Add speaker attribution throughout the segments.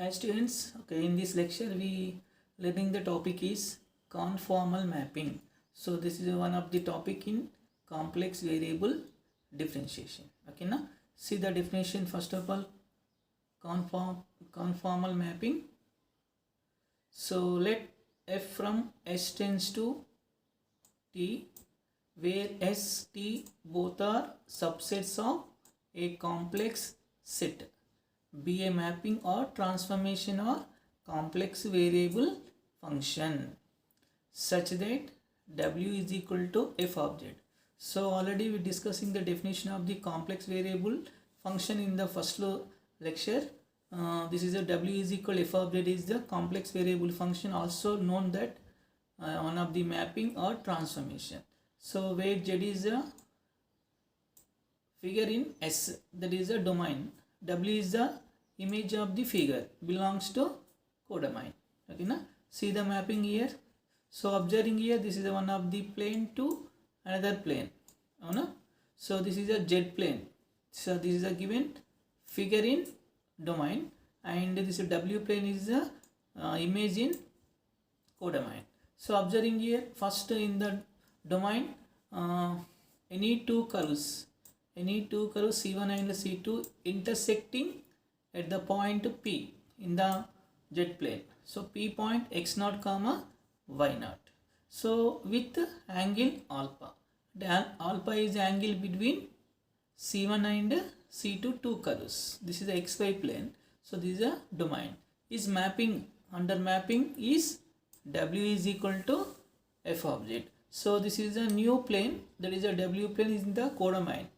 Speaker 1: As students, okay, in this lecture we learning the topic is conformal mapping. So this is one of the topic in complex variable differentiation. Okay, now see the definition. First of all, conformal mapping. So let f from s tends to t, where s, t both are subsets of a complex set, be a mapping or transformation or complex variable function, such that w is equal to f of z. So already we discussing the definition of the complex variable function in the first lecture. This is a w is equal f of z is the complex variable function, also known that one of the mapping or transformation. So where z is a figure in S, that is a domain. W is the image of the figure, belongs to codomain. Okay, na? See the mapping here. So observing here, this is one of the plane to another plane. Oh, no? So this is a z plane. So this is a given figure in domain, and this W plane is the image in codomain. So observing here, first in the domain, any two curves C1 and C2 intersecting at the point P in the z plane. So P point x0 comma y0. So with angle alpha. The alpha is angle between C1 and C2 two curves. This is the xy plane. So this is a domain. Is mapping, under mapping is W is equal to f of z. So this is a new plane, that is a W plane is in the codomain.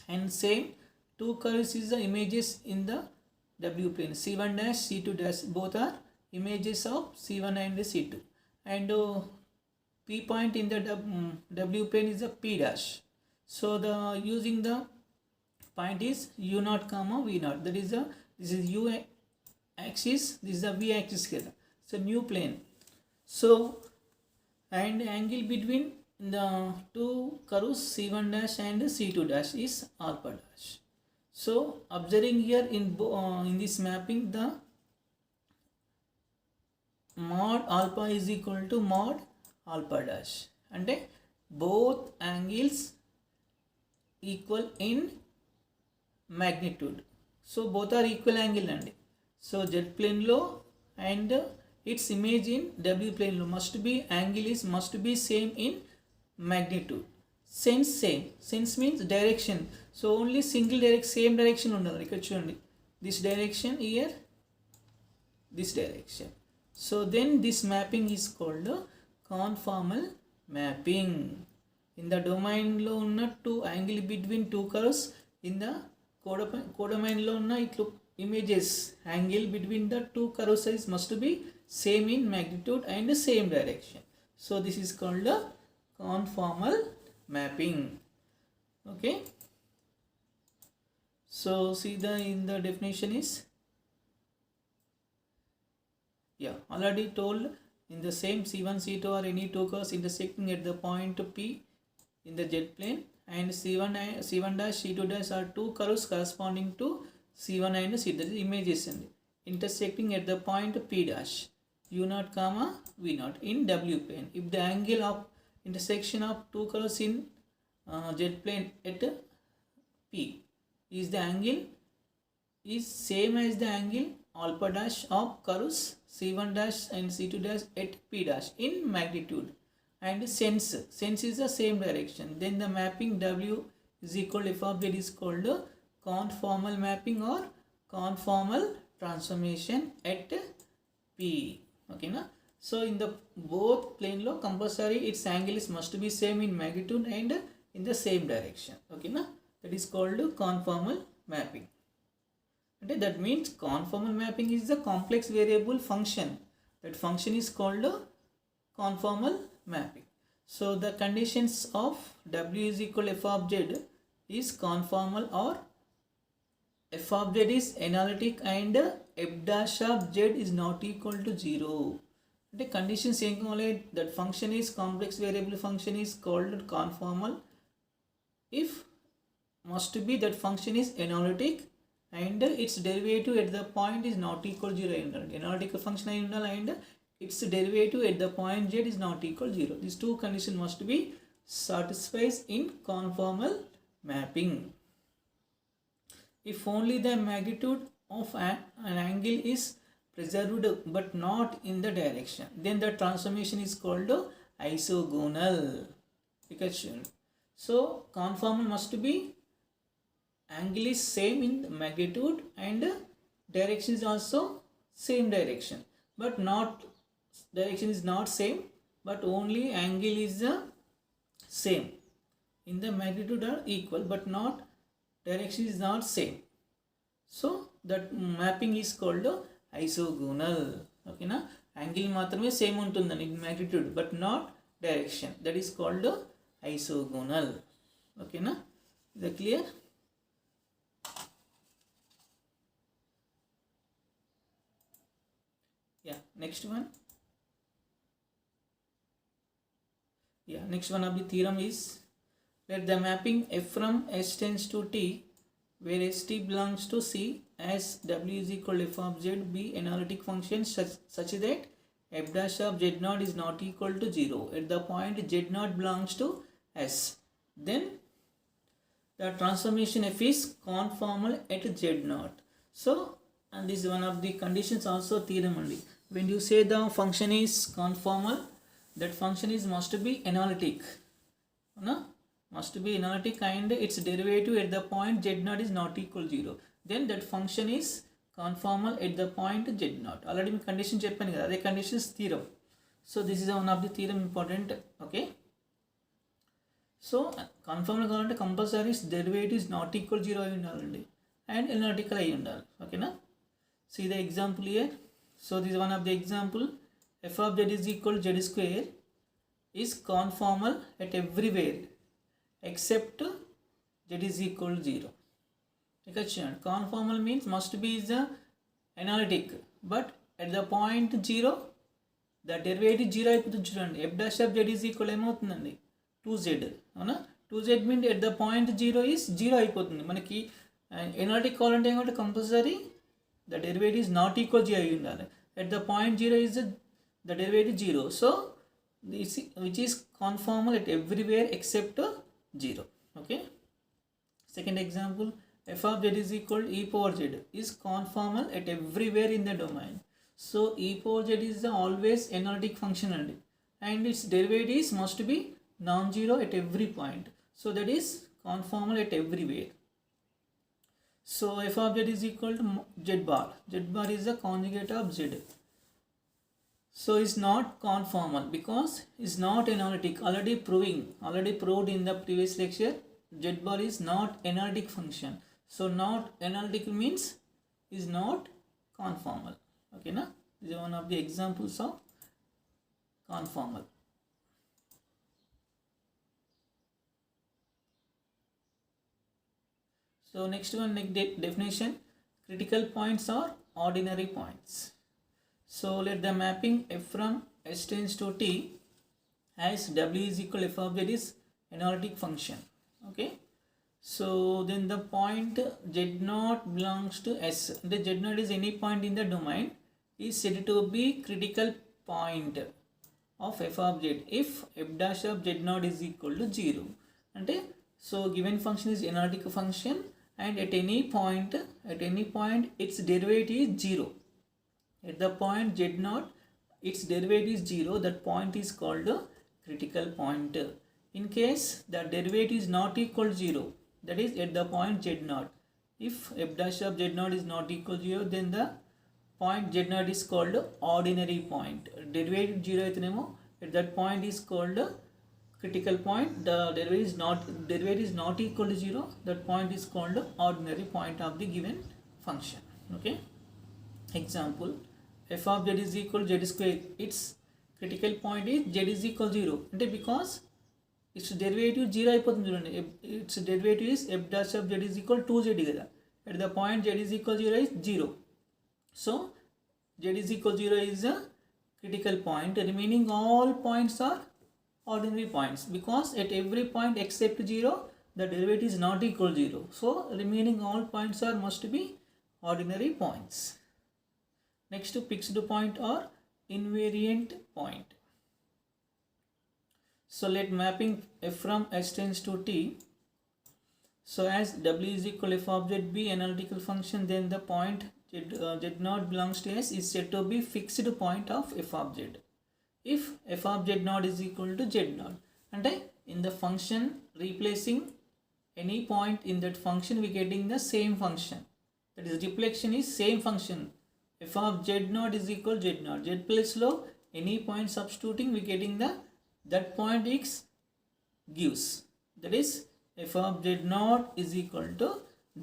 Speaker 1: And same two curves is the images in the W plane. C1 dash, C2 dash, both are images of C1 and C2. And P point in the W plane is a P dash. So the using the point is U0 comma V0. That is this is U axis, this is the V axis here. So new plane. So and angle between the two curves C1 dash and C2 dash is alpha dash. So observing here in this mapping, the mod alpha is equal to mod alpha dash, and both angles equal in magnitude. So both are equal angle, and so z plane low and its image in W plane low must be angle is must be same in magnitude. Sense same. Sense means direction. So only single direct same direction undali. Ikkada chudandi, this direction here, this direction. So then this mapping is called conformal mapping. In the domain lo unna two angle between two curves, in the codomain lo unna itlu images angle between the two curves is must be same in magnitude and same direction. So this is called conformal mapping. Okay, so see the in the definition is, already told in the same C1 C2 or any two curves intersecting at the point P in the z plane, and C1 dash C2 dash are two curves corresponding to C1 and C2, that is images and intersecting at the point P dash U0 comma V0 in W plane. If the angle of intersection of two curves in z plane at P is the angle is same as the angle alpha dash of curves C1 dash and C2 dash at P dash in magnitude and sense is the same direction, then the mapping W is equal f of z is called conformal mapping or conformal transformation at P. Okay, na? So in the both plane lo compulsory its angle is must be same in magnitude and in the same direction. Okay, na? That is called conformal mapping. And that means conformal mapping is the complex variable function. That function is called conformal mapping. So the conditions of W is equal f of z is conformal, or f of z is analytic and f dash of z is not equal to 0. The conditions that function is complex variable function is called conformal if must be that function is analytic and its derivative at the point is not equal to 0. Analytical function and its derivative at the point z is not equal to 0. These two conditions must be satisfied in conformal mapping. If only the magnitude of an angle is preserved but not in the direction, then the transformation is called isogonal. So conformal must be angle is same in magnitude and direction is also same direction, but not direction is not same, but only angle is the same. In the magnitude are equal but not direction is not same. So that mapping is called isogonal. Okay na, angle మాత్రమే same ఉంటుందని magnitude but not direction, that is called isogonal. Okay na, is that clear? Yeah, next one. Yeah, next one of the theorem is, let the mapping f from s tends to t where st belongs to c as w is equal to f of z be analytic function such that f dash of z naught is not equal to 0 at the point z naught belongs to s. Then the transformation f is conformal at z naught. So, and this is one of the conditions also theorem only. When you say the function is conformal, that function is must be analytic. No? Must be analytic and its derivative at the point z naught is not equal to 0. Then that function is conformal at the point z naught. Already me condition cheppanu kada, ade condition is theorem. So this is one of the theorem important. Okay. So conformal కావాలంటే compulsory derivative is not equal to 0 అయి ఉండాలండి and analytical అయి ఉండాలి. Okay na? See the example here. So this is one of the example. F of z is equal to z square is conformal at everywhere except z is equal to 0. Conformal means must be is the analytic, but at the point 0 the derivative 0 అయిపోతుంది చూడండి. f dash of z is equal ఏమవుతుందండి 2z. అవునా, 2z means at the point 0 is 0 అయిపోతుంది. మనకి analytic కావాలంటే ఏమంటే compulsory the derivative is not equal to 0 అయి ఉండాలి. At the point 0 is the derivative 0. So this which is conformal at everywhere except 0. Okay. Second example, f of z is equal to e power z is conformal at everywhere in the domain. So e power z is the always analytic function and its derivatives must be non-zero at every point. So that is conformal at everywhere. So f of z is equal to z bar. Z bar is the conjugate of z. So it's not conformal because it's not analytic. Already proved in the previous lecture, z bar is not analytic function. So not analytic means is not conformal. Okay na? This is one of the examples of conformal. So next one, next definition, critical points are ordinary points. So let the mapping f from s tends to t as w is equal to f of z is analytic function. Okay. So then the point z naught belongs to s. The z naught is any point in the domain is said to be critical point of f of z if f dash of z naught is equal to 0. Ante so given function is analytic function and at any point its derivative is 0. At the point z naught its derivative is 0, that point is called a critical point. In case the derivative is not equal to 0, that is at the point z naught, if f dash of z naught is not equal to 0, then the point z naught is called ordinary point. Derivative 0 అయితేనేమో at that point is called critical point. The derivative is not equal to 0, that point is called ordinary point of the given function. Okay. Example, f of z is equal to z square, its critical point is z is equal to 0 అంటే because its derivative 0 అయిపోతుంది చూడండి. Its derivative is f dash of z is equal to 2z కదా. At the point z is equal to 0 is 0. So z is equal to 0 is a critical point. Remaining all points are ordinary points because at every point except 0 the derivative is not equal to 0. So remaining all points are must be ordinary points. Next, fixed point or invariant point. So let mapping f from s tends to t. So as w is equal f of z be analytical function, then the point z naught belongs to s is said to be fixed point of f of z. If f of z naught is equal to z naught, and in the function replacing any point in that function, we getting the same function. That is, reflection is same function. F of z naught is equal z naught. Z place low any point substituting, we getting the that point x gives. That is, f of z naught is equal to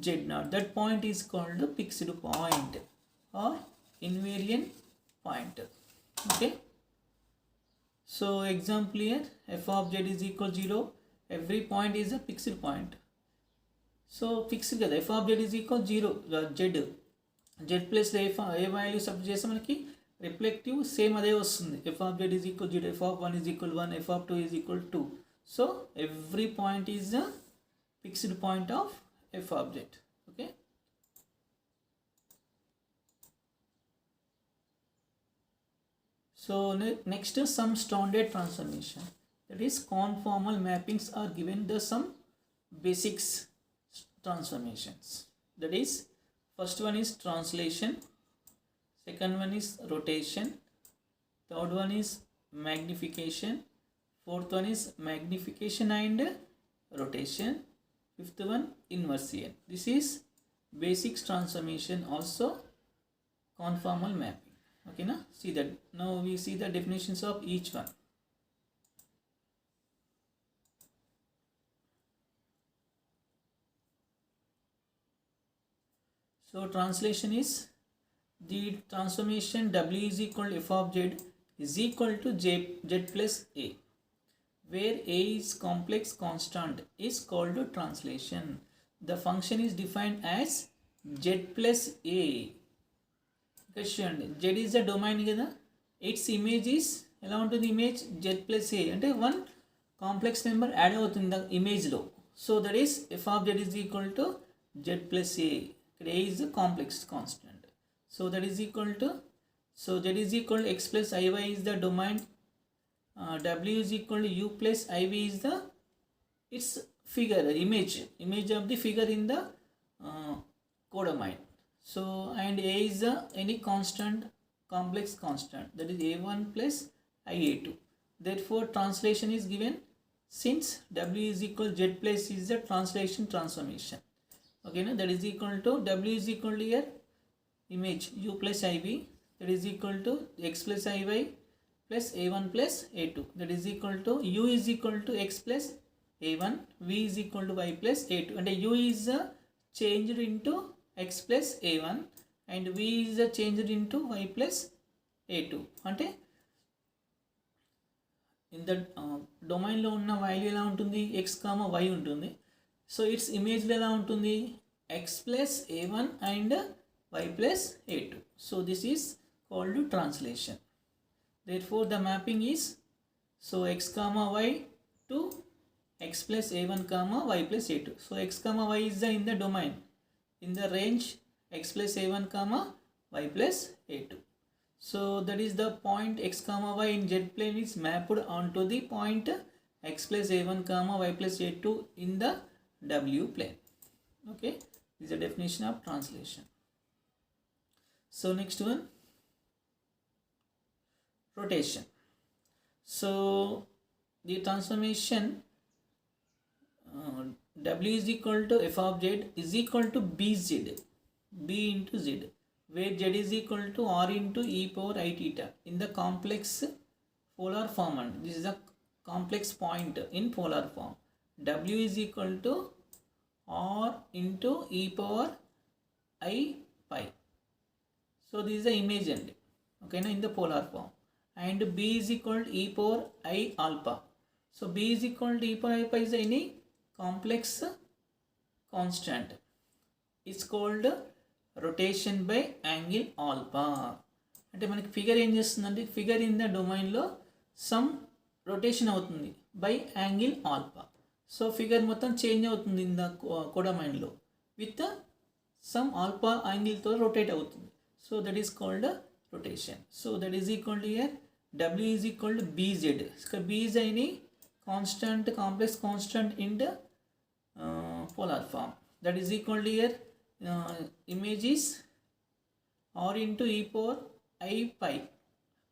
Speaker 1: z naught. That point is called fixed point or invariant point. Okay. So example here, f of z is equal 0. Every point is a fixed point. So fixed కదా, f of z is equal 0. Z plus A value subject చేస్తే మనకి reflective same అదే వస్తుంది. f of z is equal 0, f of 1 is equal 1, f of 2 is equal 2. So every point is a fixed point of f of z. Okay. So next is some standard transformation. That is, conformal mappings are given the some basics transformations. That is, first one is translation, second one is rotation, third one is magnification, fourth one is magnification and rotation, fifth one inversion. This is basics transformation, also conformal mapping. Okay, now see that. Now we see the definitions of each one. So translation is the transformation w is equal to f of z is equal to z plus a, where a is complex constant, is called translation. The function is defined as z plus a. Question: z is the domain కదా, its image is ఎలా ఉంటుంది, image z plus a అంటే one complex number add అవుతుంది image లో. So that is f of z is equal to z plus a. A is a complex constant. So that is equal to, so z is equal to x plus iy is the domain. W is equal to u plus iv is the its figure, image of the figure in the codomain. So and a is the any constant, complex constant, that is a1 plus ia2. Therefore translation is given, since w is equal to z plus is the translation transformation. Okay, now that is equal to w is equal to here image u plus iv, that is equal to x plus iy plus a1 plus a2, that is equal to u is equal to x plus a1, v is equal to y plus a2, and u is changed into x plus a1 and v is changed into y plus a2. అంటే in the domain లో ఉన్న value ఎలా ఉంటుంది, x, y ఉంటుంది. So it's ఇమేజ్లో ఎలా ఉంటుంది, x plus a1 and y plus a2. So this is called translation. Therefore the mapping is, so x comma y to x plus a1 comma y plus a2. So x comma y is in the domain, in the range x plus a1 comma y plus a2. So that is the point x comma y in z plane is mapped onto the point x plus a1 comma y plus a2 in the w plane. Okay, this is the definition of translation. So next one, rotation. So the transformation w is equal to f of z is equal to bz, b into z, where z is equal to r into e power I theta in the complex polar form. And this is a complex point in polar form. W is equal to r into e power I pi. So this is the image end, okay, in the polar form. And b is equal to e power I alpha. So b is equal to e power I pi is any complex constant. It's called rotation by angle alpha. అంటే మనకి figure ఏం చేస్తుందంటే, figure in the డొమైన్లో some rotation అవుతుంది by angle alpha. So figure మొత్తం change అవుతుంది in the కోడమైన్లో with some alpha angle తో rotate అవుతుంది. So that is called rotation. So that is equal to here W is equal to BZ. So B is any constant, complex constant in the polar form. That is equal to here image is R into e power I pi.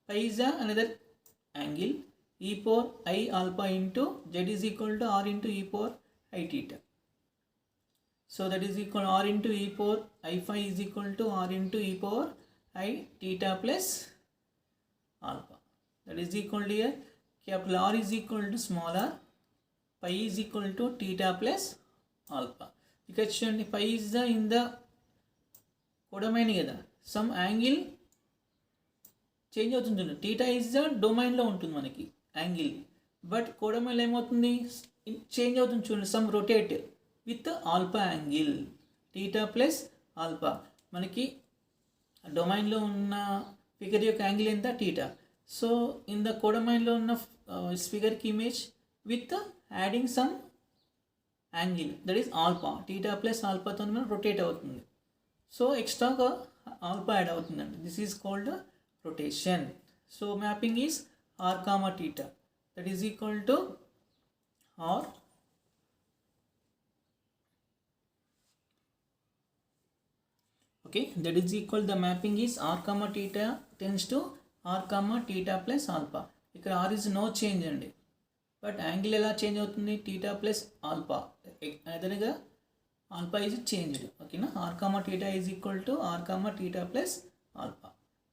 Speaker 1: Pi is another angle. E power I alpha into Z is equal to R into e power I theta. So that is equal to R into e power I phi is equal to R into e power I theta plus alpha. That is equal to here capital R is equal to small r, pi is equal to theta plus alpha. Because pi is in the codomain కదా, some angle change అవుతుంది. Theta is the డొమైన్లో ఉంటుంది మనకి angle, but కోడమైన్లో ఏమవుతుంది change అవుతుంది చూడండి, some rotate with alpha angle theta plus alpha. మనకి డొమైన్లో ఉన్న ఫిగర్ యొక్క యాంగిల్ ఎంత టీటా. సో ఇన్ ద కోడమైన్లో ఉన్న ఫిగర్కి image with adding some angle that is alpha, theta plus ఆల్ఫాతో మనం రొటేట్ అవుతుంది. సో ఎక్స్ట్రాగా ఆల్ఫా యాడ్ అవుతుందండి. This is called rotation. So mapping is r comma theta, that is equal to r okay, that is equal, the mapping is r comma theta tends to r comma theta plus alpha. ఇక్కడ r is no change అండి, but angle ఎలా change అవుతుంది theta plus alpha, అదనగా alpha is changed. ఓకేనా, r comma theta is equal to r comma theta plus alpha.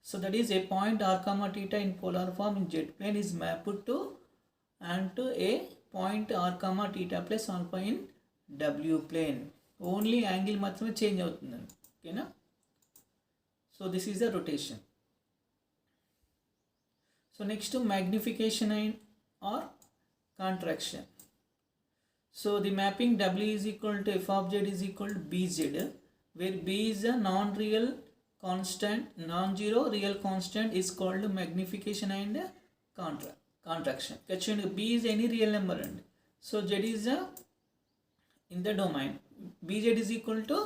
Speaker 1: So that is a point r comma theta in polar form in jet plane is mapped to and to a point r comma theta plus alpha in w plane. Only angle మాత్రమే change అవుతుందండి. ఓకేనా, so this is the rotation. So next magnification and or contraction. So the mapping w is equal to f of z is equal to bz, where b is a non-real constant, non-zero real constant is called magnification and contraction. B is any real number and so z is in the domain. Bz is equal to,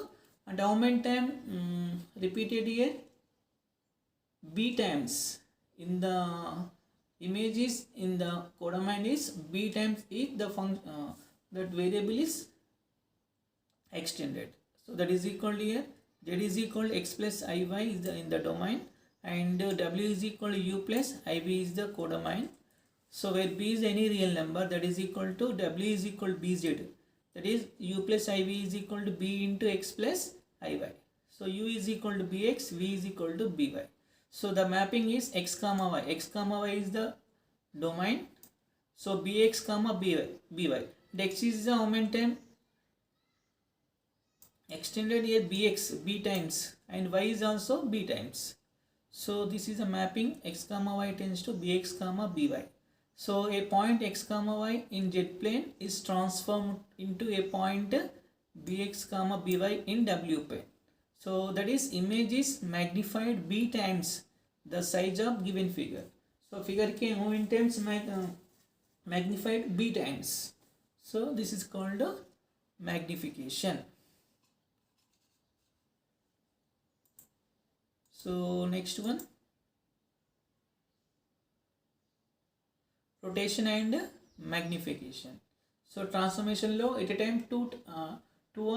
Speaker 1: and how many time repeated here, b times in the images in the codomain is b times if the function that variable is extended. So that is equal to here z is equal to x plus iy is the in the domain, and w is equal to u plus iv is the codomain. So where b is any real number, that is equal to w is equal to bz, that is u plus iv is equal to b into x plus iy. So u is equal to bx, v is equal to by. So the mapping is x comma y. X comma y is the domain, so bx comma by. And x is the how many time extended here, bx b times, and y is also b times. So this is a mapping x comma y tends to bx comma by. So a point x comma y in jet plane is transformed into a point bx comma by in w plane. So that is image is magnified b times the size of given figure. So figure ke how many times magnified b times. So this is called magnification. So next one, rotation and magnification. So transformation law at a time two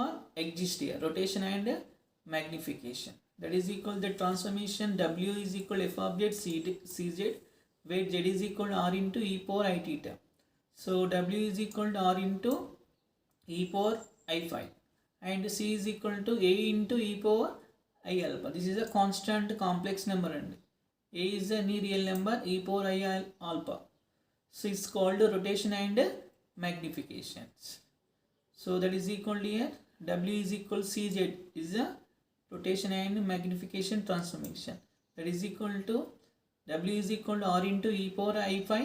Speaker 1: are exist here, rotation and magnification. That is equal the transformation w is equal to f of z cz, where z is equal to r into e power I theta. So w is equal to r into e power I phi, and c is equal to a into e power I alpha. This is a constant complex number and a is any real number, e power I alpha. So it's called rotation and magnifications. So that is equal to here w is equal to cz is a rotation and magnification transformation. That is equal to w is equal to r into e power I phi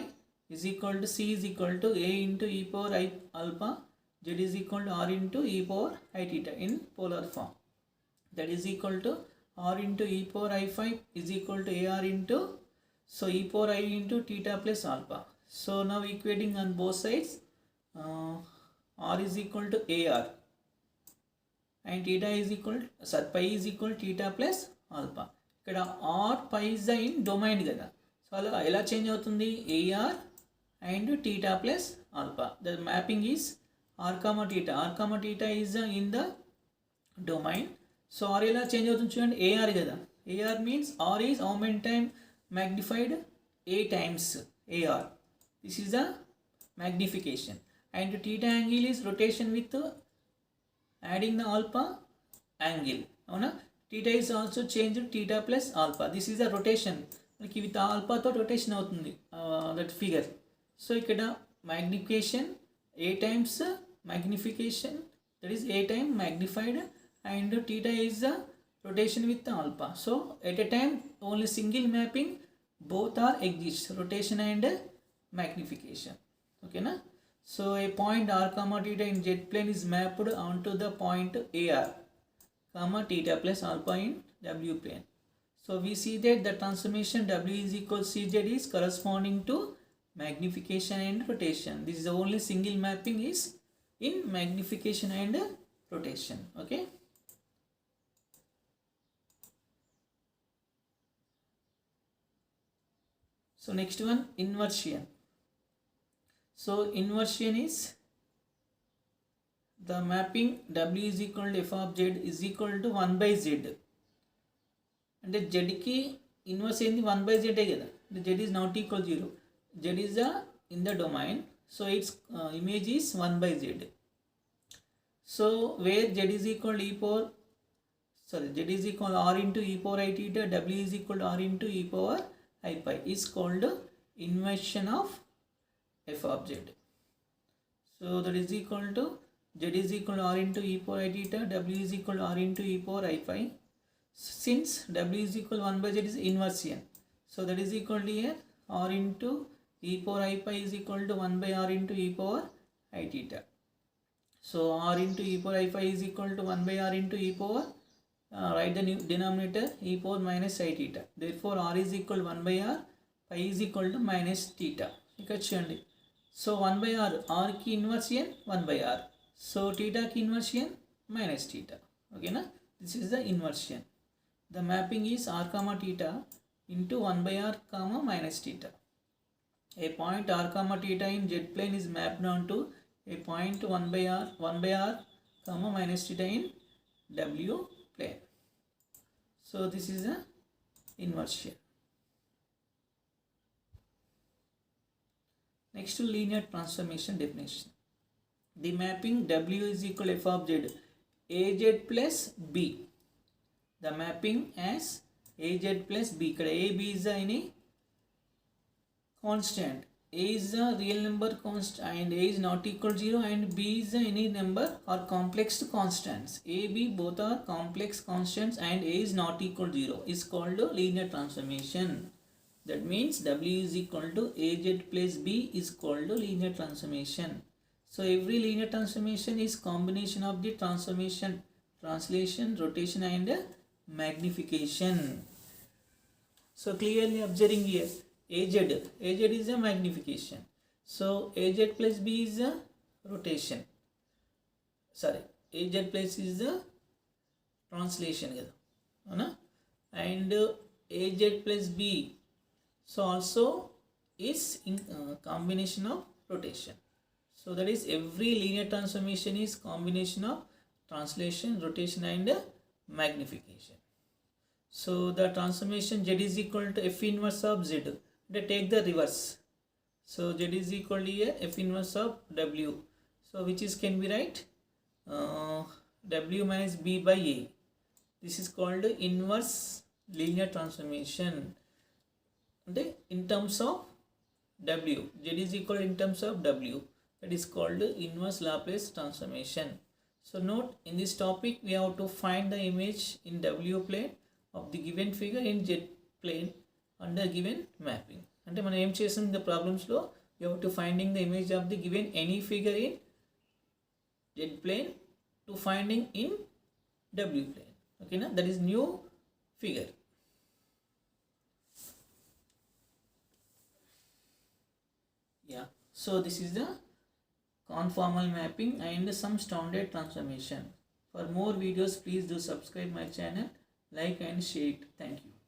Speaker 1: is equal to c is equal to a into e power I alpha, z is equal to r into e power I theta in polar form. That is equal to r into e power I phi is equal to ar into, so e power I into theta plus alpha. So now equating on both sides, r is equal to ar and theta is equal, pi is equal theta plus alpha. ఇక్కడ r pi is the in domain కదా, so అలా ఎలా change అవుతుంది, ar and theta plus alpha. The mapping is r comma theta is in the domain. So r ఎలా change అవుతుంది చూడండి, ar కదా, ar means r is how many time magnified, a times ar. This is the magnification. And theta angle is rotation with adding the alpha angle. అవునా, theta is also changed theta plus alpha. This is the rotation. మనకి with ఆల్ఫాతో rotation అవుతుంది that figure. So ఇక్కడ magnification a times magnification, that is a time magnified, and theta is the rotation with the alpha. So at a time only single mapping, both are exist, rotation and magnification. Okay na. So a point r comma theta in z plane is mapped onto the point ar comma theta plus alpha in w plane. So we see that the transformation w is equal cz is corresponding to magnification and rotation. This is the only single mapping is in magnification and rotation. Okay. So next one, inversion. So inversion is the mapping w is equal to f of z is equal to 1 by z. అంటే జెడ్కి inverse ఏంది 1 by z కదా, అంటే z is not equal 0. Z is in the domain, so its image is 1 by z. So where z is equal z is equal r into e power I theta, w is equal to r into e power I pi is called inversion of f of z. So that is equal to z is equal to r into e power I theta, w is equal to r into e power I pi. Since w is equal to 1 by z is inversion, so that is equal to here r into e power I pi is equal to 1 by r into e power I theta. So r into e power I pi is equal to 1 by r into e power, write the new denominator e power minus I theta. Therefore r is equal to 1 by r, pi is equal to minus theta. ఇక్కడ చూడండి, so 1 by r, r కి inversion 1 by r, so theta కి inversion minus theta. ఓకేనా, this is the inversion. The mapping is r comma theta into 1 by r comma minus theta. A point r comma theta in z plane is mapped onto a point 1 by r comma minus theta in w plane. So this is the inversion. Next to linear transformation definition. The mapping w is equal to f of z, az plus b. The mapping as az plus b. ఇక్కడ a b is any constant, a is the real number constant and a is not equal to 0, and b is any number or complex constants. A, b both are complex constants and a is not equal to 0 is called linear transformation. That means w is equal to az plus b is called linear transformation. So every linear transformation is combination of the transformation, translation, rotation and magnification. So clearly observing here, az is a magnification, so az plus b is a rotation, sorry, az plus is the translation kada, avuna, and az plus b so also is in combination of rotation. So that is every linear transformation is combination of translation, rotation and magnification. So the transformation z is equal to f inverse of z. They take the reverse. So z is equal to here f inverse of w. So which is can be right, w minus b by a. This is called inverse linear transformation. And in terms of w, z is equal in terms of w. That is called inverse Laplace transformation. So note, in this topic we have to find the image in w plane of the given figure in z plane under given mapping. అంటే మనం ఏం చేసాం in the problems లో, you have to finding the image of the given any figure in z plane to finding in w plane. Okay na, that is new figure. Yeah, so this is the conformal mapping and some standard transformation. For more videos, please do subscribe my channel, like and share it. Thank you.